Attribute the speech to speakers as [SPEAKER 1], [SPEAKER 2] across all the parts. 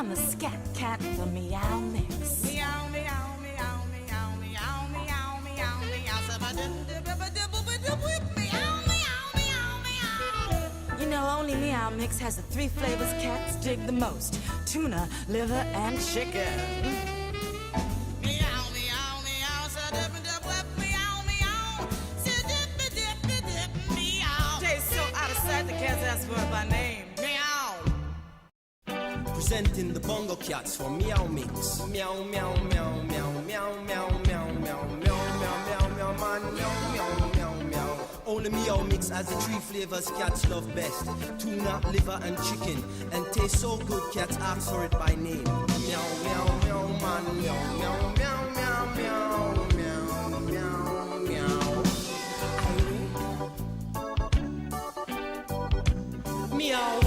[SPEAKER 1] I'm the scat cat, the meow mix.
[SPEAKER 2] Meow, meow, meow, meow, meow, meow, meow, meow,
[SPEAKER 1] You know, only Meow Mix has the 3 flavors cats dig the most: tuna, liver, and chicken.
[SPEAKER 2] meow, meow, meow, meow, meow, meow.
[SPEAKER 1] Tastes so out of sight, the cats ask for it by name.
[SPEAKER 2] Meow.
[SPEAKER 3] Presenting the bongo cats for Meow Mix. Meow, meow, meow, meow, meow, meow, meow, meow, meow, meow, meow, meow, man, meow, meow, meow, meow. Only Meow Mix has the 3 flavors cats love best: tuna, liver, and chicken. And tastes so good, cats ask for it by name. Meow, meow, meow, man, meow, meow, meow, meow, meow, meow, meow, meow. Meow.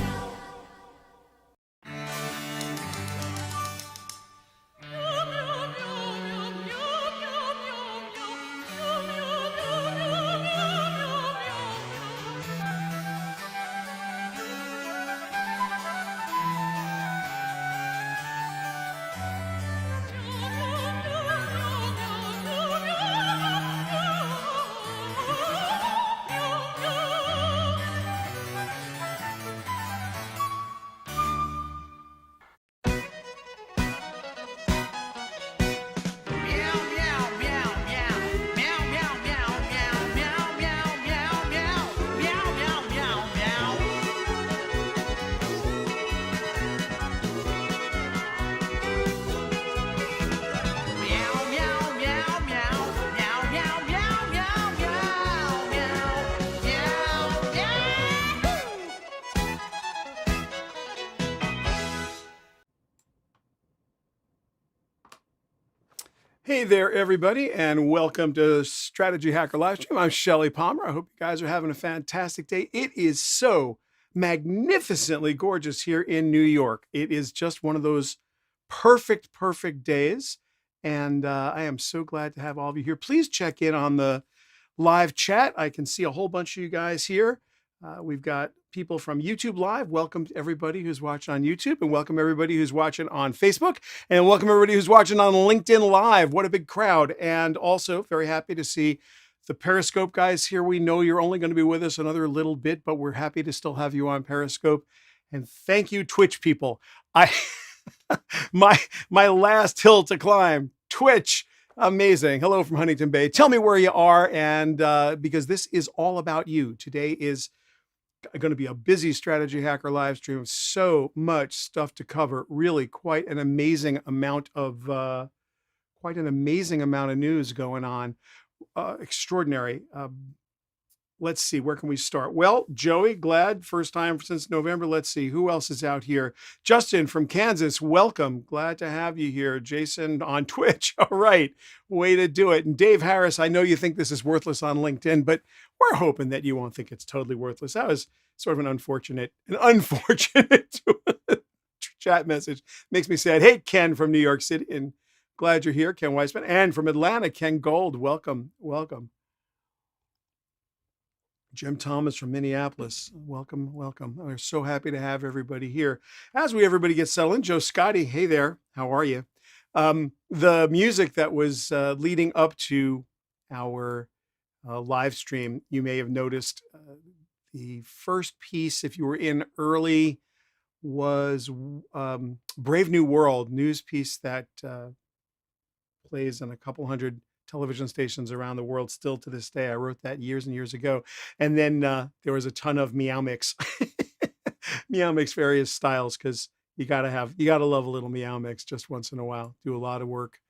[SPEAKER 4] Hey there, everybody, and welcome to Strategy Hacker Livestream. I'm Shelly Palmer. I hope you guys are having a fantastic day. It is so magnificently gorgeous here in New York. It is just one of those perfect days, and I am so glad to have all of you here. Please check in on the live chat. I can see a whole bunch of you guys here. We've got people from YouTube Live. Welcome to everybody who's watching on YouTube, and welcome everybody who's watching on Facebook, and welcome everybody who's watching on LinkedIn Live. What a big crowd. And also very happy to see the Periscope guys here. We know you're only going to be with us another little bit, but we're happy to still have you on Periscope. And thank you, Twitch people. My last hill to climb, Twitch. Amazing. Hello from Huntington Bay. Tell me where you are, and because this is all about you. Today is going to be a busy Strategy Hacker live stream. So much stuff to cover. Really quite an amazing amount of news going on. Extraordinary. Let's see, where can we start? Well, Joey, glad, first time since November. Let's see, who else is out here? Justin from Kansas, welcome. Glad to have you here. Jason on Twitch. All right, way to do it. And Dave Harris, I know you think this is worthless on LinkedIn, but we're hoping that you won't think it's totally worthless. That was sort of an unfortunate chat message. Makes me sad. Hey, Ken from New York City, and glad you're here, Ken Weisman. And from Atlanta, Ken Gold, welcome. Jim Thomas from Minneapolis. Welcome. We're so happy to have everybody here. As everybody gets settled in, Joe Scotty, hey there. How are you? The music that was leading up to our live stream, you may have noticed the first piece, if you were in early, was Brave New World, news piece that plays on a couple hundred television stations around the world still to this day. I wrote that years and years ago. And then there was a ton of Meow Mix, Meow Mix various styles, because you gotta love a little Meow Mix just once in a while. Do a lot of work.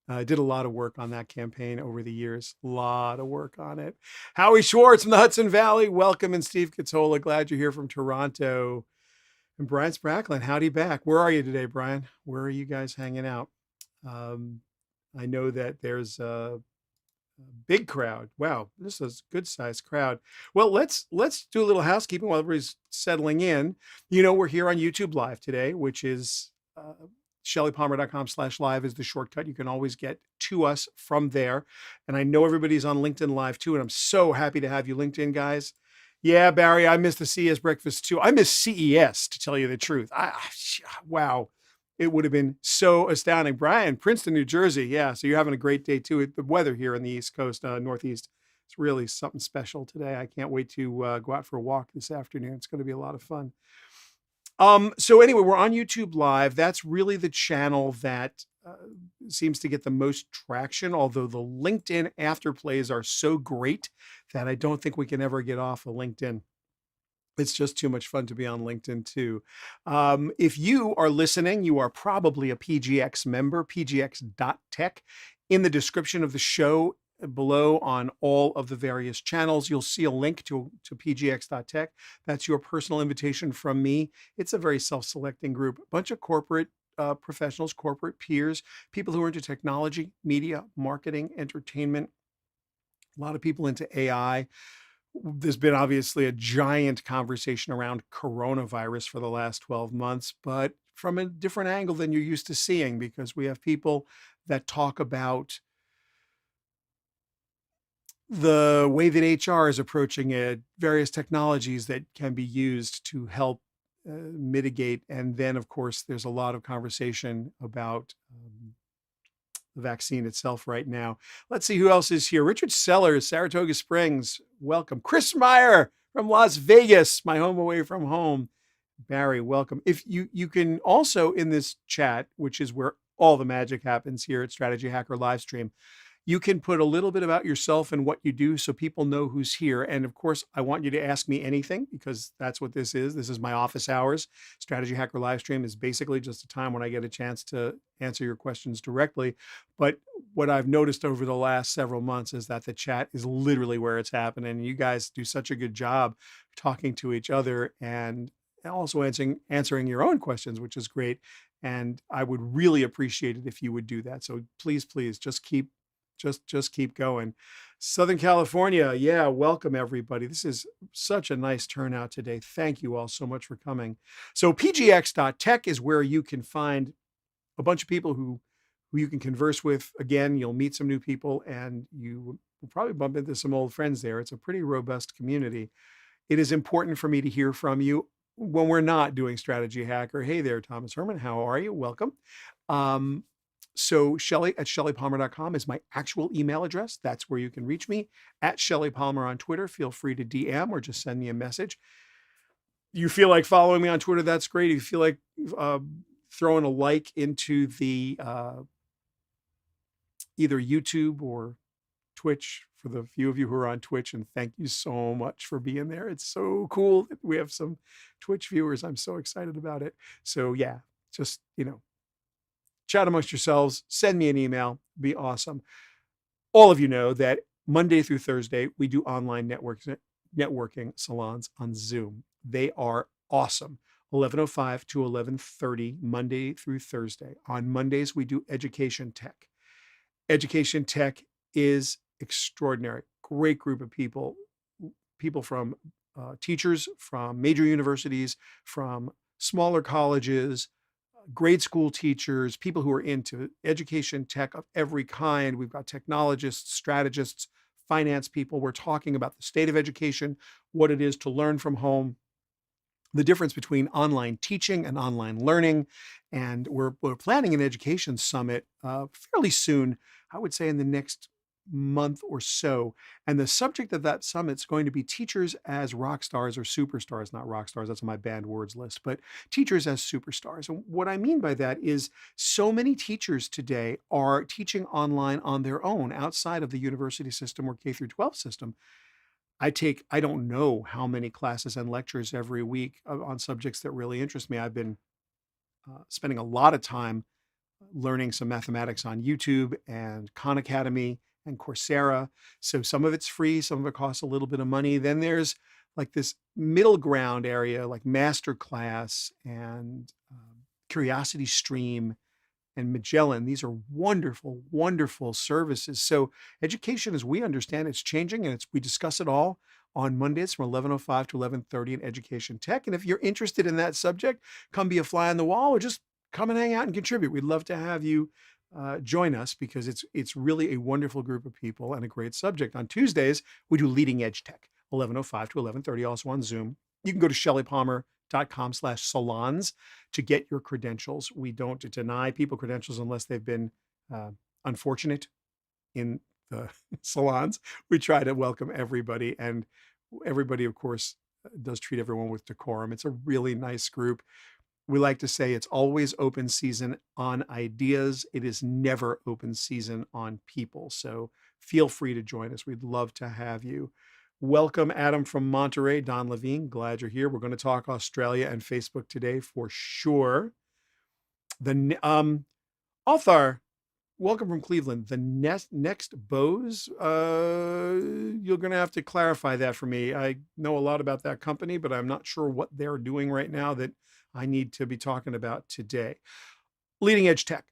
[SPEAKER 4] Did a lot of work on that campaign over the years. A lot of work on it. Howie Schwartz from the Hudson Valley, welcome. And Steve Kitzola, glad you're here from Toronto. And Brian Spracklin, howdy back. Where are you today, Brian? Where are you guys hanging out? I know that there's a big crowd. Wow, this is a good sized crowd. Well, let's do a little housekeeping while everybody's settling in. You know, we're here on YouTube Live today, which is shellypalmer.com/live is the shortcut. You can always get to us from there. And I know everybody's on LinkedIn Live too, and I'm so happy to have you LinkedIn guys. Yeah, Barry, I miss the CES breakfast too. I miss CES, to tell you the truth. Wow. it would have been so astounding. Brian, Princeton, New Jersey. Yeah, so you're having a great day too. The weather here on the East Coast, Northeast, it's really something special today. I can't wait to go out for a walk this afternoon. It's going to be a lot of fun. So anyway, we're on YouTube Live. That's really the channel that seems to get the most traction, although the LinkedIn afterplays are so great that I don't think we can ever get off of LinkedIn. It's just too much fun to be on LinkedIn too. If you are listening, you are probably a PGX member, pgx.tech. In the description of the show below on all of the various channels, you'll see a link to pgx.tech. That's your personal invitation from me. It's a very self-selecting group, a bunch of corporate professionals, corporate peers, people who are into technology, media, marketing, entertainment, a lot of people into AI. There's been obviously a giant conversation around coronavirus for the last 12 months, but from a different angle than you're used to seeing, because we have people that talk about the way that HR is approaching it, various technologies that can be used to help mitigate. And then, of course, there's a lot of conversation about the vaccine itself right now. Let's see who else is here. Richard Sellers, Saratoga Springs, welcome. Chris Meyer from Las Vegas, my home away from home. Barry, welcome. If you can also in this chat, which is where all the magic happens here at Strategy Hacker Livestream, you can put a little bit about yourself and what you do so people know who's here. And of course, I want you to ask me anything, because that's what this is. This is my office hours. Strategy Hacker Livestream is basically just a time when I get a chance to answer your questions directly. But what I've noticed over the last several months is that the chat is literally where it's happening. You guys do such a good job talking to each other and also answering your own questions, which is great. And I would really appreciate it if you would do that. So please, just keep going. Southern California. Yeah. Welcome everybody. This is such a nice turnout today. Thank you all so much for coming. So pgx.tech is where you can find a bunch of people who you can converse with. Again, you'll meet some new people and you will probably bump into some old friends there. It's a pretty robust community. It is important for me to hear from you when we're not doing Strategy Hacker. Hey there, Thomas Herman. How are you? Welcome. So Shelly at shellypalmer.com is my actual email address. That's where you can reach me. At Shelly Palmer on Twitter. Feel free to DM or just send me a message. You feel like following me on Twitter? That's great. If you feel like throwing a like into the either YouTube or Twitch, for the few of you who are on Twitch, and thank you so much for being there. It's so cool that we have some Twitch viewers. I'm so excited about it. So yeah, just, chat amongst yourselves, send me an email, be awesome. All of you know that Monday through Thursday, we do online networking salons on Zoom. They are awesome. 11:05 to 11:30, Monday through Thursday. On Mondays, we do Education Tech. Education Tech is extraordinary. Great group of people from teachers from major universities, from smaller colleges, grade school teachers, people who are into education tech of every kind. We've got technologists, strategists, finance people. We're talking about the state of education, what it is to learn from home, the difference between online teaching and online learning. And we're planning an education summit fairly soon, I would say in the next month or so. And the subject of that summit is going to be teachers as rock stars or superstars, not rock stars. That's on my banned words list, but teachers as superstars. And what I mean by that is so many teachers today are teaching online on their own outside of the university system or K through 12 system. I don't know how many classes and lectures every week on subjects that really interest me. I've been spending a lot of time learning some mathematics on YouTube and Khan Academy and Coursera. So some of it's free, some of it costs a little bit of money. Then there's like this middle ground area like Masterclass and Curiosity Stream and Magellan. These are wonderful, wonderful services. So education, as we understand, it's changing, and we discuss it all on Mondays from 11:05 to 11:30 in Education Tech. And if you're interested in that subject, come be a fly on the wall or just come and hang out and contribute. We'd love to have you join us, because it's really a wonderful group of people and a great subject. On Tuesdays, we do Leading Edge Tech, 11:05 to 11:30, also on Zoom. You can go to shellypalmer.com livestream.com/salons to get your credentials. We don't deny people credentials unless they've been unfortunate in the salons. We try to welcome everybody, and everybody, of course, does treat everyone with decorum. It's a really nice group. We like to say it's always open season on ideas. It is never open season on people. So feel free to join us. We'd love to have you. Welcome, Adam from Monterey, Don Levine. Glad you're here. We're going to talk Australia and Facebook today for sure. The Althar, welcome from Cleveland. The next Bose, you're going to have to clarify that for me. I know a lot about that company, but I'm not sure what they're doing right now that I need to be talking about today. Leading edge tech,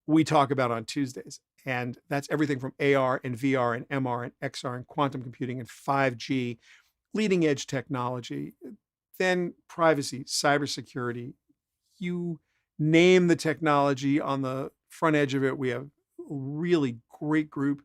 [SPEAKER 4] we talk about on Tuesdays, and that's everything from AR and VR and MR and XR and quantum computing and 5G, leading edge technology, then privacy, cybersecurity. You name the technology on the front edge of it. We have a really great group,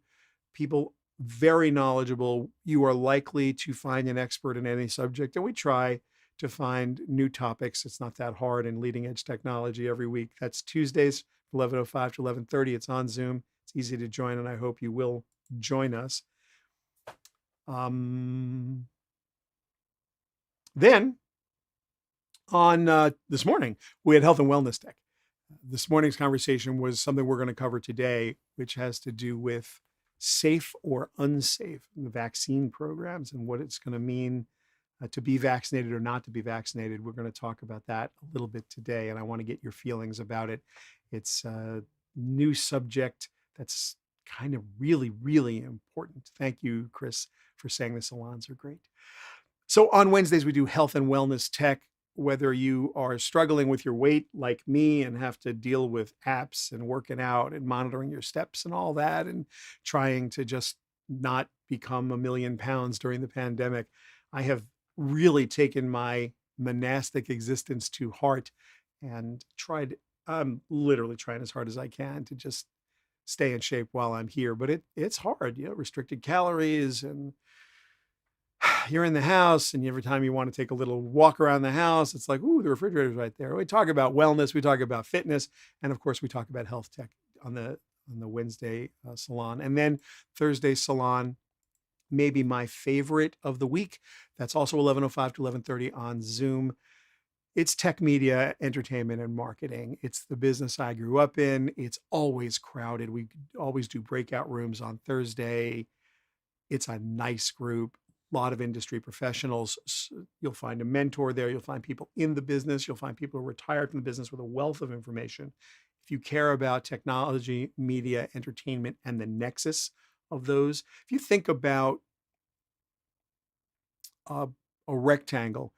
[SPEAKER 4] people very knowledgeable. You are likely to find an expert in any subject, and we try to find new topics. It's not that hard in leading edge technology every week. That's Tuesdays, 11:05 to 11:30. It's on Zoom. It's easy to join, and I hope you will join us. Then on this morning, we had health and wellness tech. This morning's conversation was something we're going to cover today, which has to do with safe or unsafe the vaccine programs and what it's going to mean to be vaccinated or not to be vaccinated. We're going to talk about that a little bit today, and I want to get your feelings about it. It's a new subject that's kind of really, really important. Thank you, Chris, for saying the salons are great. So on Wednesdays, we do health and wellness tech. Whether you are struggling with your weight like me and have to deal with apps and working out and monitoring your steps and all that and trying to just not become 1,000,000 pounds during the pandemic, I have really taken my monastic existence to heart and I'm literally trying as hard as I can to just stay in shape while I'm here. But it's hard, restricted calories, and you're in the house, and every time you want to take a little walk around the house, it's like, ooh, the refrigerator's right there. We talk about wellness, we talk about fitness, and of course we talk about health tech on the Wednesday salon. And then Thursday salon, maybe my favorite of the week. That's also 11:05 to 11:30 on Zoom. It's tech media, entertainment, and marketing. It's the business I grew up in. It's always crowded. We always do breakout rooms on Thursday. It's a nice group, a lot of industry professionals. You'll find a mentor there. You'll find people in the business. You'll find people who are retired from the business with a wealth of information. If you care about technology, media, entertainment, and the nexus of those, if you think about a rectangle,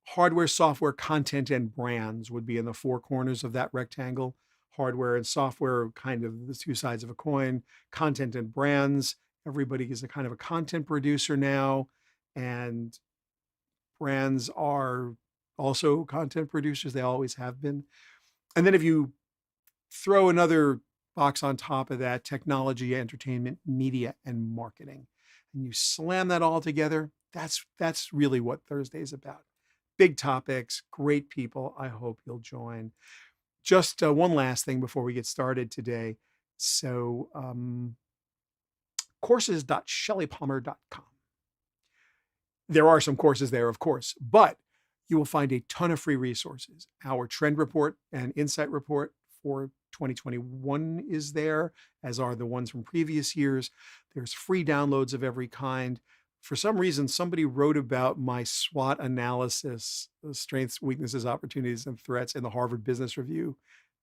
[SPEAKER 4] hardware, software, content, and brands would be in the four corners of that rectangle. Hardware and software are kind of the two sides of a coin. Content and brands, everybody is a kind of a content producer now, and brands are also content producers. They always have been. And then if you throw another box on top of that, technology, entertainment, media, and marketing, and you slam that all together, that's really what Thursday is about. Big topics, great people. I hope you'll join. Just one last thing before we get started today. So courses.shellypalmer.com. There are some courses there, of course, but you will find a ton of free resources. Our trend report and insight report for 2021 is there, as are the ones from previous years. There's free downloads of every kind. For some reason, somebody wrote about my SWOT analysis, strengths, weaknesses, opportunities, and threats in the Harvard Business Review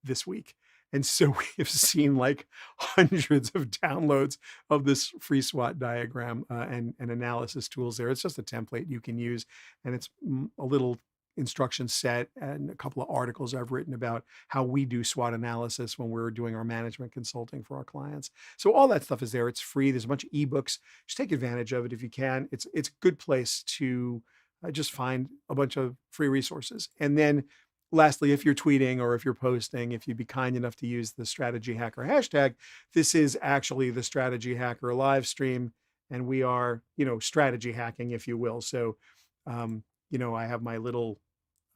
[SPEAKER 4] this week. And so we have seen like hundreds of downloads of this free SWOT diagram and analysis tools there. It's just a template you can use, and it's a little instruction set and a couple of articles I've written about how we do SWOT analysis when we're doing our management consulting for our clients. So all that stuff is there. It's free. There's a bunch of ebooks. Just take advantage of it if you can. It's a good place to just find a bunch of free resources. And then lastly, if you're tweeting or if you're posting, if you'd be kind enough to use the Strategy Hacker hashtag, this is actually the Strategy Hacker live stream, and we are, strategy hacking, if you will. So I have my little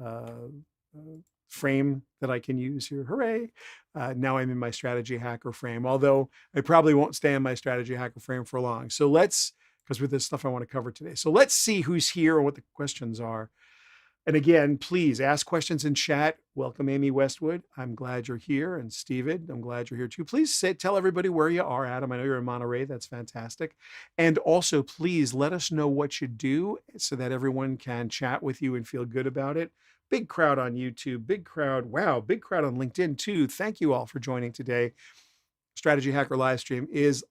[SPEAKER 4] uh, frame that I can use here. Hooray. Now I'm in my strategy hacker frame, although I probably won't stay in my strategy hacker frame for long. So because with this stuff I want to cover today. So let's see who's here and what the questions are. And again, please ask questions in chat. Welcome, Amy Westwood. I'm glad you're here. And Steven, I'm glad you're here too. Please tell everybody where you are, Adam. I know you're in Monterey. That's fantastic. And also, please let us know what you do so that everyone can chat with you and feel good about it. Big crowd on YouTube, big crowd. Wow, big crowd on LinkedIn too. Thank you all for joining today. Strategy Hacker Livestream is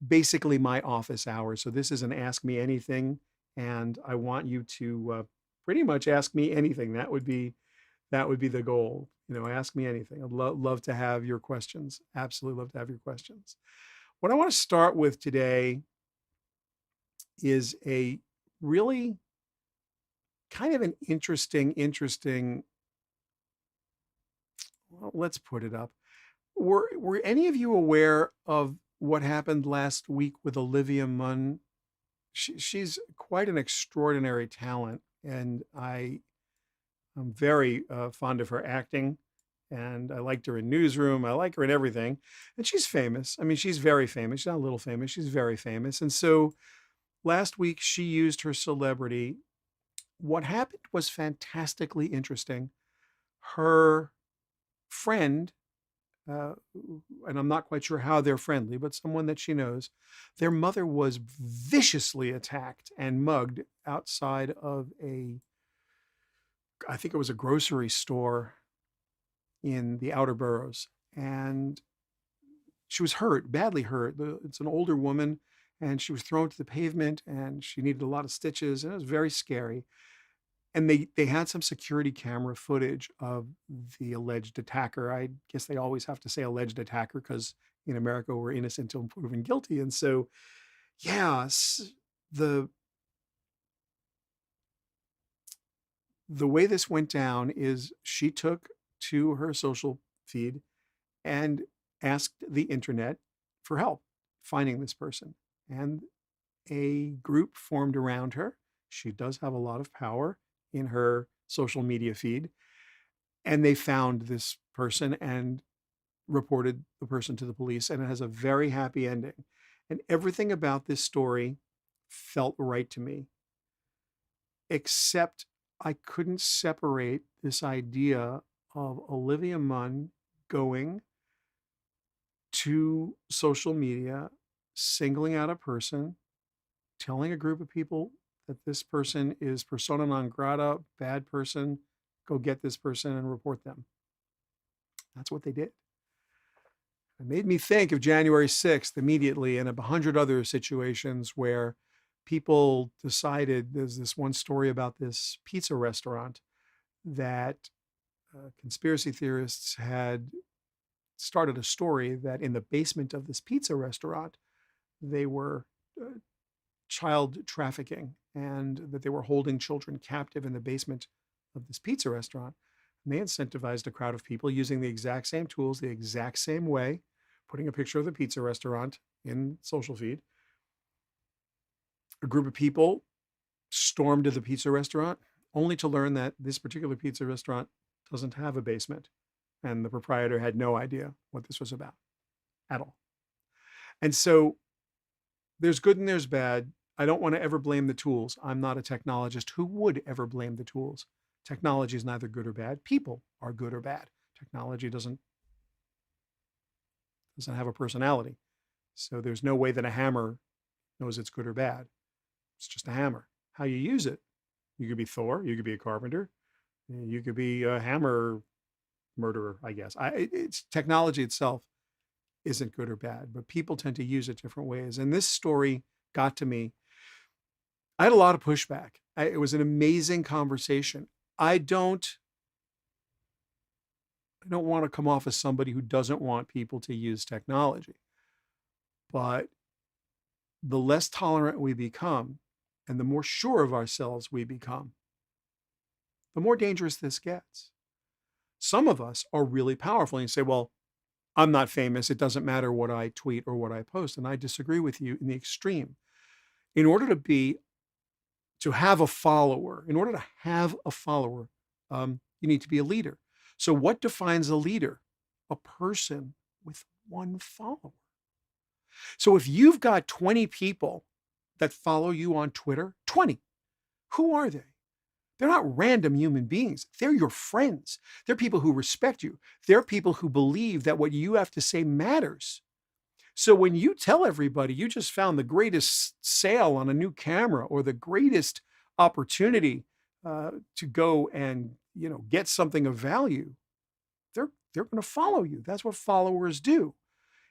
[SPEAKER 4] basically my office hours. So this is an Ask Me Anything. And I want you to pretty much ask me anything. That would be the goal. Ask me anything. I'd love to have your questions. Absolutely love to have your questions. What I want to start with today is a really kind of an interesting, well, let's put it up. Were any of you aware of what happened last week with Olivia Munn? She's quite an extraordinary talent, and I'm very fond of her acting, and I liked her in Newsroom. I like her in everything, and she's famous. I mean, she's very famous. She's not a little famous. She's very famous. And so last week she used her celebrity. What happened was fantastically interesting. Her friend, and I'm not quite sure how they're friendly, but someone that she knows, their mother was viciously attacked and mugged outside of I think it was a grocery store in the outer boroughs. And she was hurt, badly hurt. It's an older woman, and she was thrown to the pavement, and she needed a lot of stitches, and it was very scary. And they had some security camera footage of the alleged attacker. I guess they always have to say alleged attacker because in America we're innocent until proven guilty. And so, the way this went down is she took to her social feed and asked the internet for help finding this person. And a group formed around her. She does have a lot of power in her social media feed. And they found this person and reported the person to the police, and it has a very happy ending. And everything about this story felt right to me, except I couldn't separate this idea of Olivia Munn going to social media, singling out a person, telling a group of people that this person is persona non grata, bad person, go get this person and report them. That's what they did. It made me think of January 6th immediately and 100 other situations where people decided, there's this one story about this pizza restaurant that conspiracy theorists had started a story that in the basement of this pizza restaurant, they were child trafficking, and that they were holding children captive in the basement of this pizza restaurant. And they incentivized a crowd of people using the exact same tools, the exact same way, putting a picture of the pizza restaurant in social feed. A group of people stormed to the pizza restaurant only to learn that this particular pizza restaurant doesn't have a basement, and the proprietor had no idea what this was about at all. And so there's good and there's bad. I don't want to ever blame the tools. I'm not a technologist. Who would ever blame the tools? Technology is neither good or bad. People are good or bad. Technology doesn't have a personality. So there's no way that a hammer knows it's good or bad. It's just a hammer. How you use it. You could be Thor. You could be a carpenter. You could be a hammer murderer, I guess. It's technology itself isn't good or bad, but people tend to use it different ways. And this story got to me. I had a lot of pushback. It was an amazing conversation. I don't want to come off as somebody who doesn't want people to use technology, but the less tolerant we become and the more sure of ourselves we become, the more dangerous this gets. Some of us are really powerful, and you say, well, I'm not famous. It doesn't matter what I tweet or what I post. And I disagree with you in the extreme. In order to be to have a follower, in order to have a follower, you need to be a leader. So what defines a leader? A person with one follower. So if you've got 20 people that follow you on Twitter, 20, who are they? They're not random human beings. They're your friends. They're people who respect you. They're people who believe that what you have to say matters. So when you tell everybody you just found the greatest sale on a new camera or the greatest opportunity to go and get something of value, they're going to follow you. That's what followers do.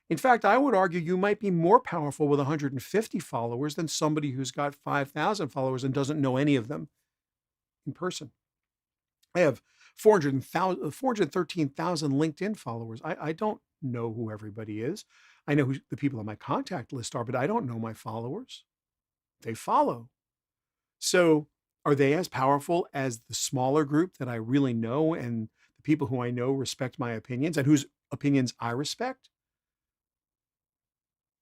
[SPEAKER 4] In fact, I would argue you might be more powerful with 150 followers than somebody who's got 5,000 followers and doesn't know any of them in person. I have 413,000 LinkedIn followers. I don't know who everybody is. I know who the people on my contact list are, but I don't know my followers. They follow. So are they as powerful as the smaller group that I really know and the people who I know respect my opinions and whose opinions I respect?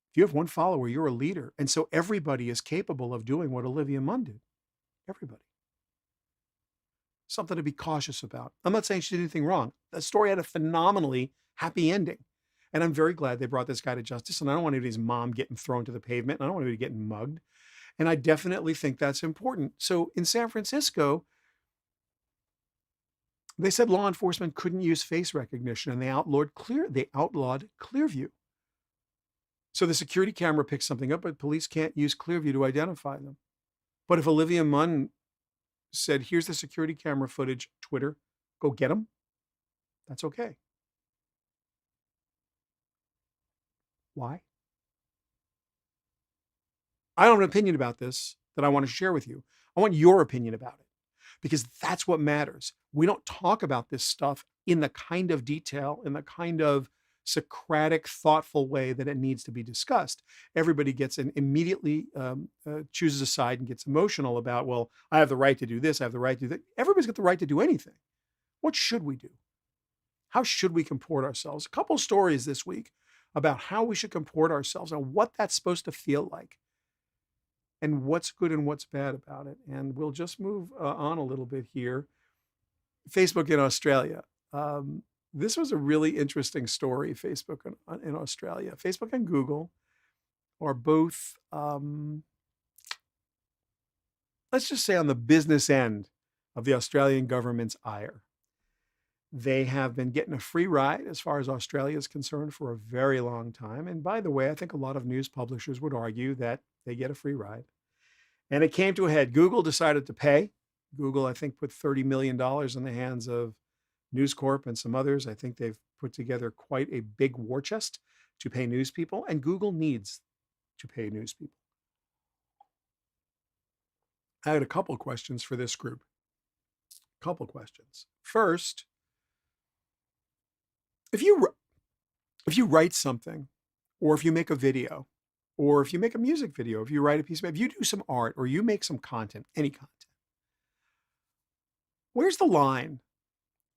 [SPEAKER 4] If you have one follower, you're a leader. And so everybody is capable of doing what Olivia Munn did. Everybody. Something to be cautious about. I'm not saying she did anything wrong. The story had a phenomenally happy ending. And I'm very glad they brought this guy to justice. And I don't want anybody's mom getting thrown to the pavement. And I don't want anybody getting mugged. And I definitely think that's important. So in San Francisco, they said law enforcement couldn't use face recognition and they outlawed Clearview. So the security camera picks something up, but police can't use Clearview to identify them. But if Olivia Munn said, here's the security camera footage, Twitter, go get them, that's okay. Why? I don't have an opinion about this that I want to share with you. I want your opinion about it because that's what matters. We don't talk about this stuff in the kind of detail, in the kind of Socratic, thoughtful way that it needs to be discussed. Everybody gets and immediately chooses a side and gets emotional about, well, I have the right to do this, I have the right to do that. Everybody's got the right to do anything. What should we do? How should we comport ourselves? A couple stories this week about how we should comport ourselves and what that's supposed to feel like and what's good and what's bad about it. And we'll just move on a little bit here. Facebook in Australia. This was a really interesting story, Facebook in Australia. Facebook and Google are both, let's just say on the business end of the Australian government's ire. They have been getting a free ride as far as Australia is concerned for a very long time. And by the way, I think a lot of news publishers would argue that they get a free ride. And it came to a head. Google decided to pay. Google, I think, put $30 million in the hands of News Corp and some others. I think they've put together quite a big war chest to pay news people, and Google needs to pay news people. I had a couple questions for this group. Couple questions. First, if you write something, or if you make a video, or if you make a music video, if you write a piece of, if you do some art, or you make some content, any content, where's the line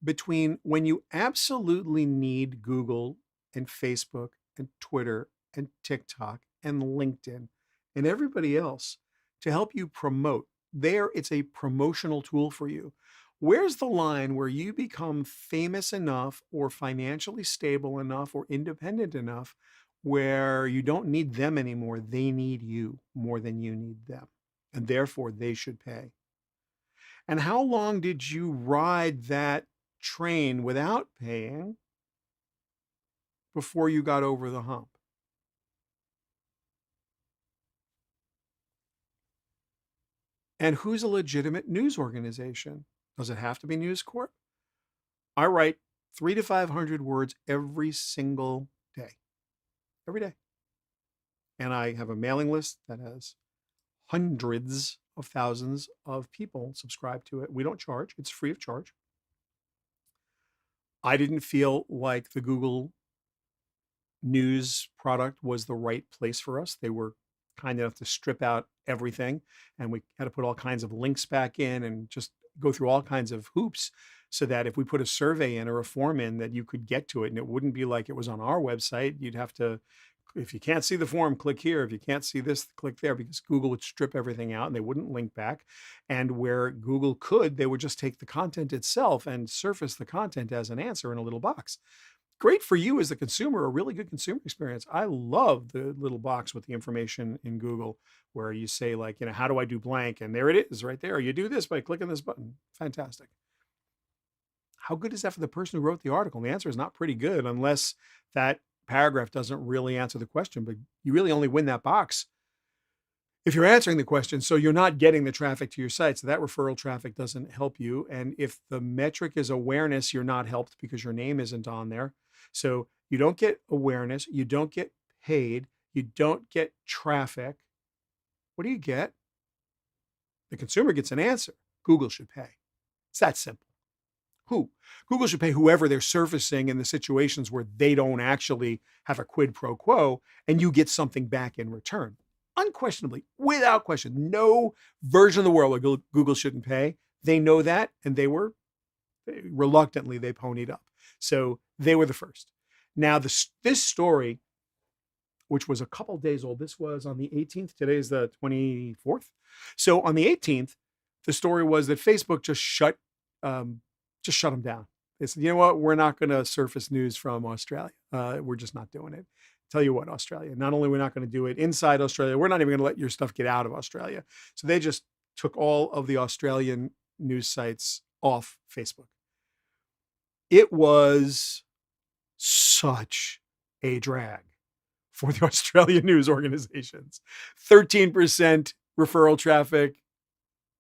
[SPEAKER 4] between when you absolutely need Google and Facebook and Twitter and TikTok and LinkedIn and everybody else to help you promote? There, it's a promotional tool for you. Where's the line where you become famous enough or financially stable enough or independent enough where you don't need them anymore? They need you more than you need them. And therefore, they should pay. And how long did you ride that train without paying before you got over the hump? And who's a legitimate news organization? Does it have to be News Corp? I write 300 to 500 words every single day. Every day. And I have a mailing list that has hundreds of thousands of people subscribe to it. We don't charge. It's free of charge. I didn't feel like the Google News product was the right place for us. They were kind enough to strip out everything, and we had to put all kinds of links back in and just go through all kinds of hoops so that if we put a survey in or a form in that you could get to it, and it wouldn't be like it was on our website. You'd have to if you can't see the form, click here. If you can't see this, click there, because Google would strip everything out and they wouldn't link back. And where Google could, they would just take the content itself and surface the content as an answer in a little box. Great for you as the consumer, a really good consumer experience. I love the little box with the information in Google where you say, like, how do I do blank? And there it is right there. You do this by clicking this button. Fantastic. How good is that for the person who wrote the article? And the answer is not pretty good unless that paragraph doesn't really answer the question, but you really only win that box if you're answering the question. So you're not getting the traffic to your site. So that referral traffic doesn't help you. And if the metric is awareness, you're not helped because your name isn't on there. So you don't get awareness, you don't get paid, you don't get traffic. What do you get? The consumer gets an answer. Google should pay. It's that simple. Who? Google should pay whoever they're surfacing in the situations where they don't actually have a quid pro quo and you get something back in return. Unquestionably, without question, no version of the world where Google shouldn't pay. They know that, and reluctantly, they ponied up. So they were the first. Now, this story, which was a couple days old, this was on the 18th. Today is the 24th. So on the 18th, the story was that Facebook just shut them down. They said, you know what? We're not going to surface news from Australia. We're just not doing it. Tell you what, Australia, not only we're not going to do it inside Australia, we're not even going to let your stuff get out of Australia. So they just took all of the Australian news sites off Facebook. It was such a drag for the Australian news organizations. 13% referral traffic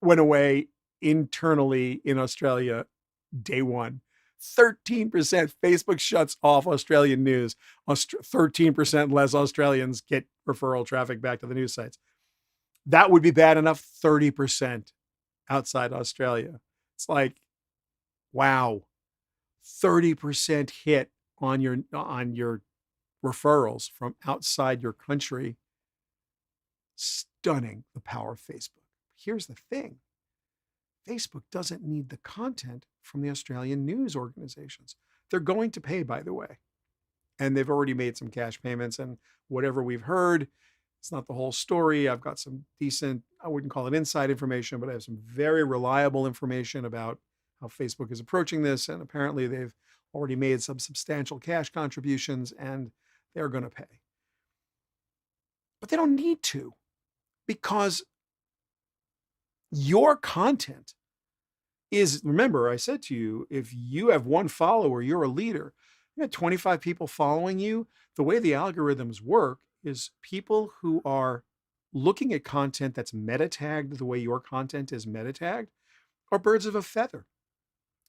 [SPEAKER 4] went away internally in Australia day one. 13%. Facebook shuts off Australian news. 13% less Australians get referral traffic back to the news sites. That would be bad enough. 30% outside Australia. It's like, wow, 30% hit on your referrals from outside your country. Stunning, the power of Facebook. Here's the thing. Facebook doesn't need the content from the Australian news organizations. They're going to pay, by the way. And they've already made some cash payments, and whatever we've heard, it's not the whole story. I've got some decent, I wouldn't call it inside information, but I have some very reliable information about how Facebook is approaching this. And apparently they've already made some substantial cash contributions and they're going to pay. But they don't need to, because your content is, remember, I said to you, if you have one follower, you're a leader. You have 25 people following you. The way the algorithms work is people who are looking at content that's meta tagged the way your content is meta tagged are birds of a feather.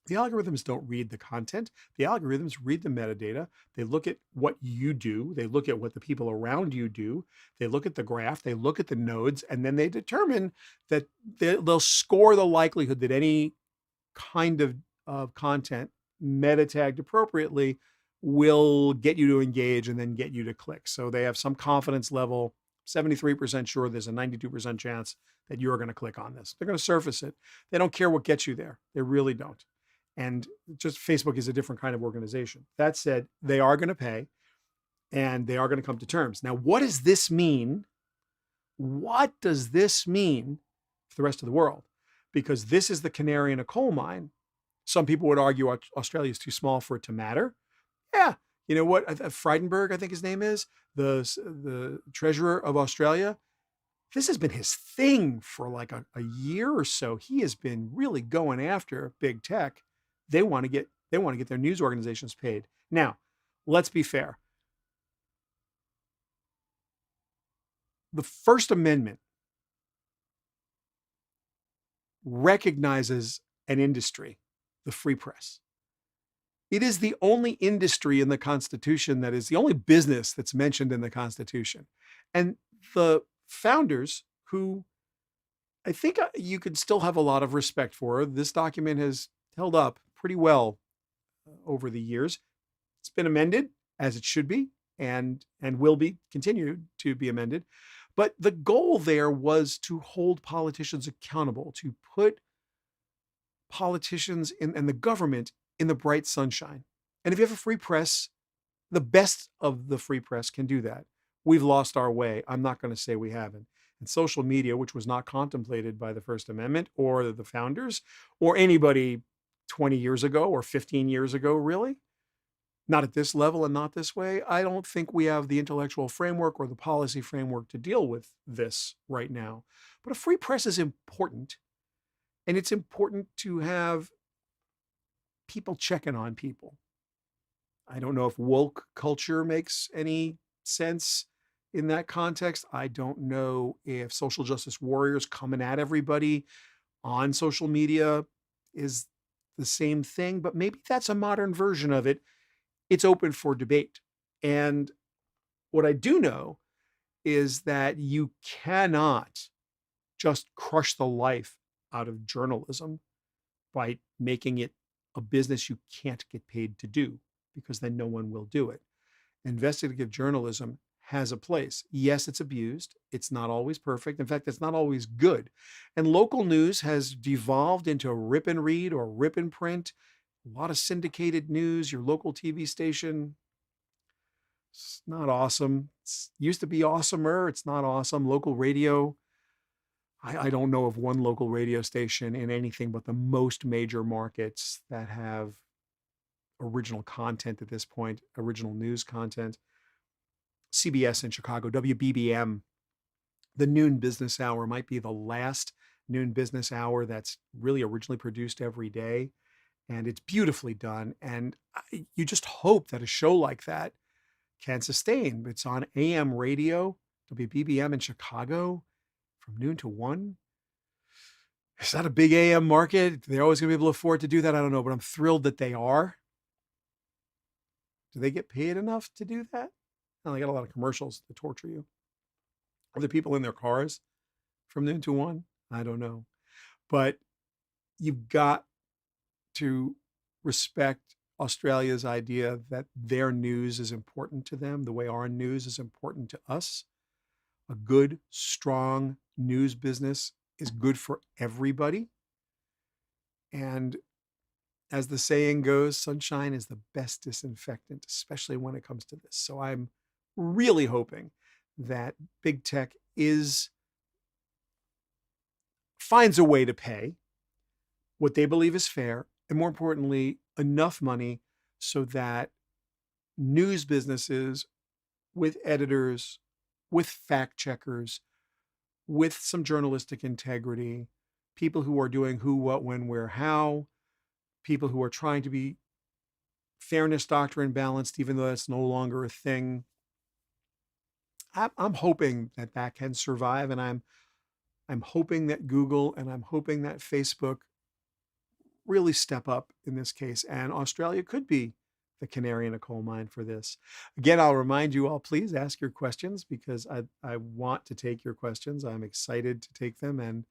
[SPEAKER 4] The algorithms don't read the content. The algorithms read the metadata. They look at what you do. They look at what the people around you do. They look at the graph. They look at the nodes, and then they determine that they'll score the likelihood that any kind of content meta tagged appropriately will get you to engage and then get you to click. So they have some confidence level, 73% sure there's a 92% chance that you're going to click on this. They're going to surface it. They don't care what gets you there. They really don't. And just Facebook is a different kind of organization. That said, they are going to pay and they are going to come to terms. Now, what does this mean? What does this mean for the rest of the world? Because this is the canary in a coal mine. Some people would argue Australia is too small for it to matter. Yeah. You know what? Frydenberg, I think his name is, the treasurer of Australia. This has been his thing for like a year or so. He has been really going after big tech. They want to get their news organizations paid. Now, let's be fair. The First Amendment recognizes an industry, the free press. It is the only industry in the Constitution that is the only business that's mentioned in the Constitution. And the founders, who I think you could still have a lot of respect for, this document has held up pretty well over the years. It's been amended, as it should be, and will be continued to be amended. But the goal there was to hold politicians accountable, to put politicians and the government in the bright sunshine. And if you have a free press, the best of the free press can do that. we've lost our way. I'm not going to say we haven't. And social media, which was not contemplated by the First Amendment or the founders or anybody 20 years ago or 15 years ago, really, not at this level and not this way. I don't think we have the intellectual framework or the policy framework to deal with this right now. But a free press is important. And it's important to have people checking on people. I don't know if woke culture makes any sense in that context. I don't know if social justice warriors coming at everybody on social media is the same thing, but maybe that's a modern version of it. It's open for debate. And what I do know is that you cannot just crush the life out of journalism by making it a business you can't get paid to do, because then no one will do it. Investigative journalism has a place. Yes, it's abused. It's not always perfect. In fact, it's not always good. And local news has devolved into rip and read or rip and print. A lot of syndicated news, your local TV station. It's not awesome. It used to be awesomer. It's not awesome. Local radio. I don't know of one local radio station in anything but the most major markets that have original content at this point, original news content. CBS in Chicago, WBBM, the noon business hour might be the last noon business hour that's really originally produced every day. And it's beautifully done. And you just hope that a show like that can sustain. It's on AM radio, WBBM in Chicago, from noon to 1. Is that a big AM market? They're always going to be able to afford to do that. I don't know, but I'm thrilled that they are. Do they get paid enough to do that? No, they got a lot of commercials to torture you. Are the people in their cars from noon to 1? I don't know. But you've got to respect Australia's idea that their news is important to them, the way our news is important to us. A good, strong news business is good for everybody. And as the saying goes, sunshine is the best disinfectant, especially when it comes to this. So I'm really hoping that big tech finds a way to pay what they believe is fair, and more importantly, enough money so that news businesses with editors, with fact checkers, with some journalistic integrity, people who are doing who, what, when, where, how, people who are trying to be fairness doctrine balanced, even though that's no longer a thing. I'm hoping that that can survive, and I'm hoping that Google and I'm hoping that Facebook really step up in this case, and Australia could be the canary in a coal mine for this. Again, I'll remind you all, please ask your questions, because I want to take your questions. I'm excited to take them, and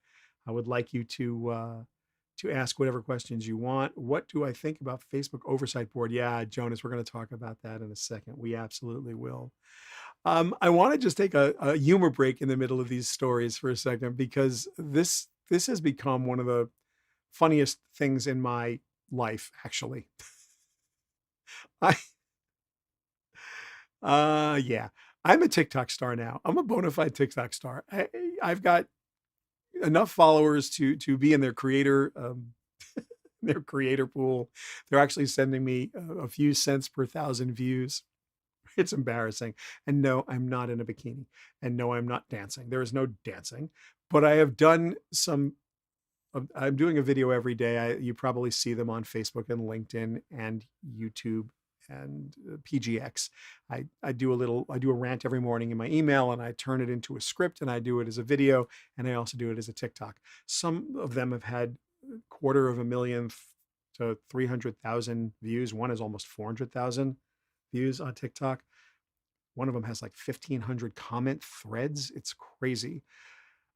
[SPEAKER 4] I would like you to ask whatever questions you want. What do I think about Facebook Oversight Board? Yeah, Jonas, we're going to talk about that in a second. We absolutely will. I want to just take a humor break in the middle of these stories for a second, because this has become one of the funniest things in my life, actually. Yeah, I'm a TikTok star now. I'm a bona fide TikTok star. I've got enough followers to be in their creator pool. They're actually sending me a few cents per 1,000 views. It's embarrassing. And no, I'm not in a bikini. And no, I'm not dancing. There is no dancing. But I have done I'm doing a video every day. You probably see them on Facebook and LinkedIn and YouTube and PGX. I do a rant every morning in my email, and I turn it into a script, and I do it as a video, and I also do it as a TikTok. Some of them have had 250,000 to 300,000 views. One is almost 400,000 views on TikTok. One of them has like 1,500 comment threads. It's crazy.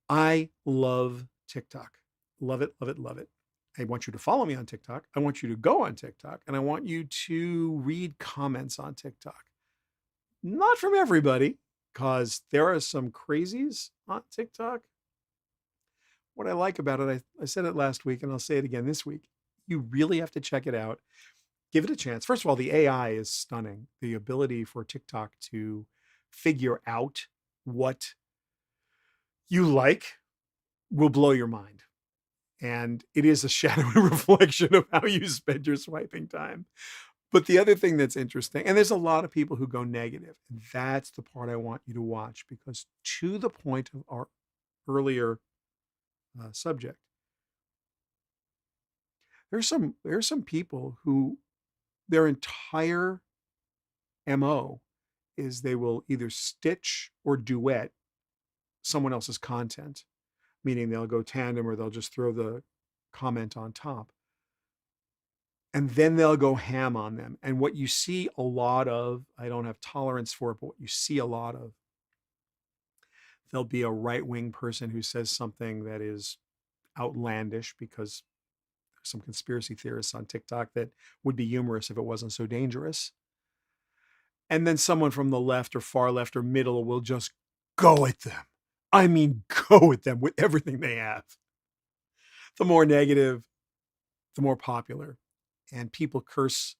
[SPEAKER 4] I love TikTok. Love it, love it, love it. I want you to follow me on TikTok. I want you to go on TikTok, and I want you to read comments on TikTok. Not from everybody, because there are some crazies on TikTok. What I like about it, I said it last week, and I'll say it again this week. You really have to check it out. Give it a chance. First of all, the AI is stunning. The ability for TikTok to figure out what you like will blow your mind. And it is a shadowy reflection of how you spend your swiping time. But the other thing that's interesting, and there's a lot of people who go negative, and that's the part I want you to watch, because to the point of our earlier subject, there's some people who their entire MO is they will either stitch or duet someone else's content, meaning they'll go tandem or they'll just throw the comment on top. And then they'll go ham on them. And what you see a lot of, I don't have tolerance for it, but what you see a lot of, there'll be a right-wing person who says something that is outlandish, because there's some conspiracy theorists on TikTok that would be humorous if it wasn't so dangerous. And then someone from the left or far left or middle will just go at them. I mean, go at them with everything they have. The more negative, the more popular. And people curse.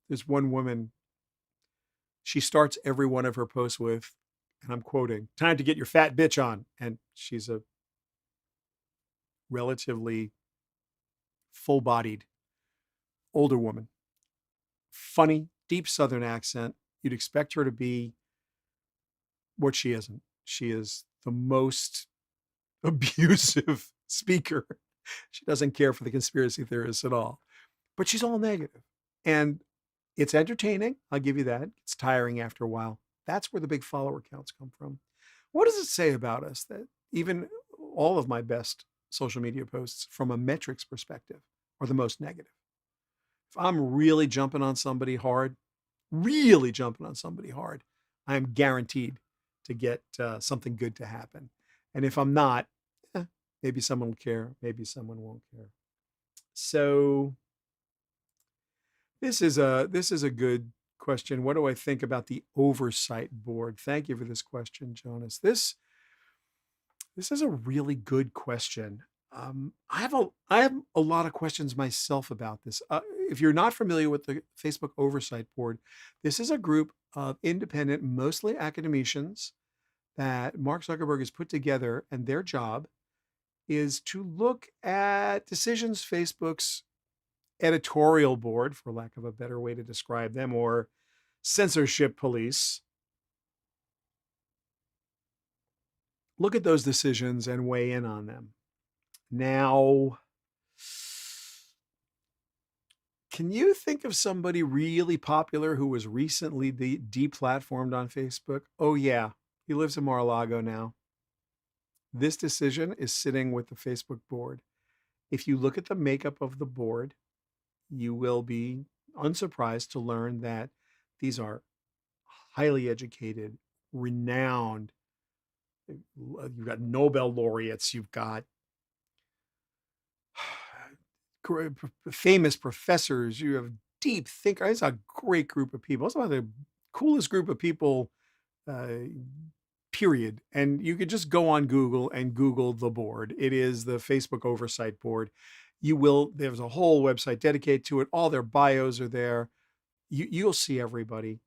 [SPEAKER 4] There's one woman, she starts every one of her posts with, and I'm quoting, "Time to get your fat bitch on." And she's a relatively full-bodied older woman. Funny, deep Southern accent. You'd expect her to be what she isn't. She is the most abusive speaker. She doesn't care for the conspiracy theorists at all. But she's all negative. And it's entertaining. I'll give you that. It's tiring after a while. That's where the big follower counts come from. What does it say about us that even all of my best social media posts from a metrics perspective are the most negative? If I'm really jumping on somebody hard, I am guaranteed to get something good to happen. And if I'm not, maybe someone will care, maybe someone won't care. So this is a good question. What do I think about the Oversight Board? Thank you for this question, Jonas. This is a really good question. I have a lot of questions myself about this. If you're not familiar with the Facebook Oversight Board, this is a group of independent, mostly academicians that Mark Zuckerberg has put together, and their job is to look at decisions Facebook's editorial board, for lack of a better way to describe them, or censorship police, look at those decisions and weigh in on them. Now, can you think of somebody really popular who was recently deplatformed on Facebook? Oh yeah, he lives in Mar-a-Lago now. This decision is sitting with the Facebook board. If you look at the makeup of the board, you will be unsurprised to learn that these are highly educated, renowned. You've got Nobel laureates, you've got famous professors, you have deep thinkers. It's a great group of people. It's one of the coolest group of people, period. And you could just go on Google and Google the board. It is the Facebook Oversight Board. There's a whole website dedicated to it. All their bios are there. You'll see everybody.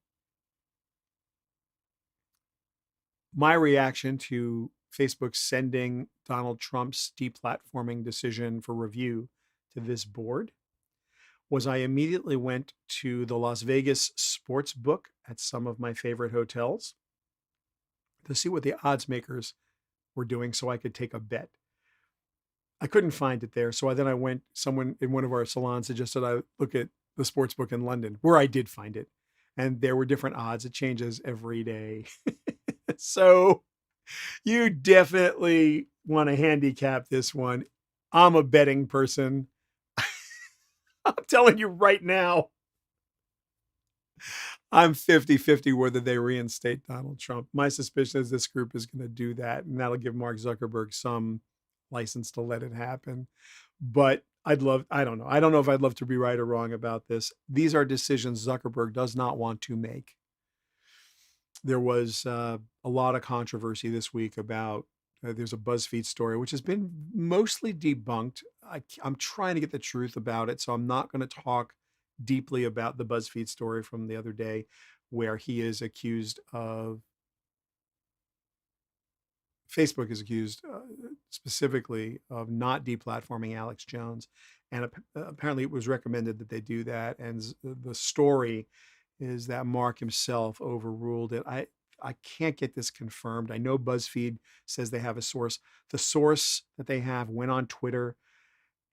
[SPEAKER 4] My reaction to Facebook sending Donald Trump's deplatforming decision for review to this board was I immediately went to the Las Vegas sports book at some of my favorite hotels to see what the odds makers were doing so I could take a bet. I couldn't find it there. So then I went, someone in one of our salons suggested I look at the sports book in London, where I did find it. And there were different odds. It changes every day. So you definitely want to handicap this one. I'm a betting person. I'm telling you right now, I'm 50-50 whether they reinstate Donald Trump. My suspicion is this group is going to do that, and that'll give Mark Zuckerberg some license to let it happen. But I don't know. I don't know if I'd love to be right or wrong about this. These are decisions Zuckerberg does not want to make. There was a lot of controversy this week about, there's a BuzzFeed story, which has been mostly debunked. I'm trying to get the truth about it, so I'm not going to talk deeply about the BuzzFeed story from the other day. where he is accused of, Facebook is accused specifically of not deplatforming Alex Jones. And apparently it was recommended that they do that. And the story is that Mark himself overruled it. I can't get this confirmed. I know BuzzFeed says they have a source. The source that they have went on Twitter,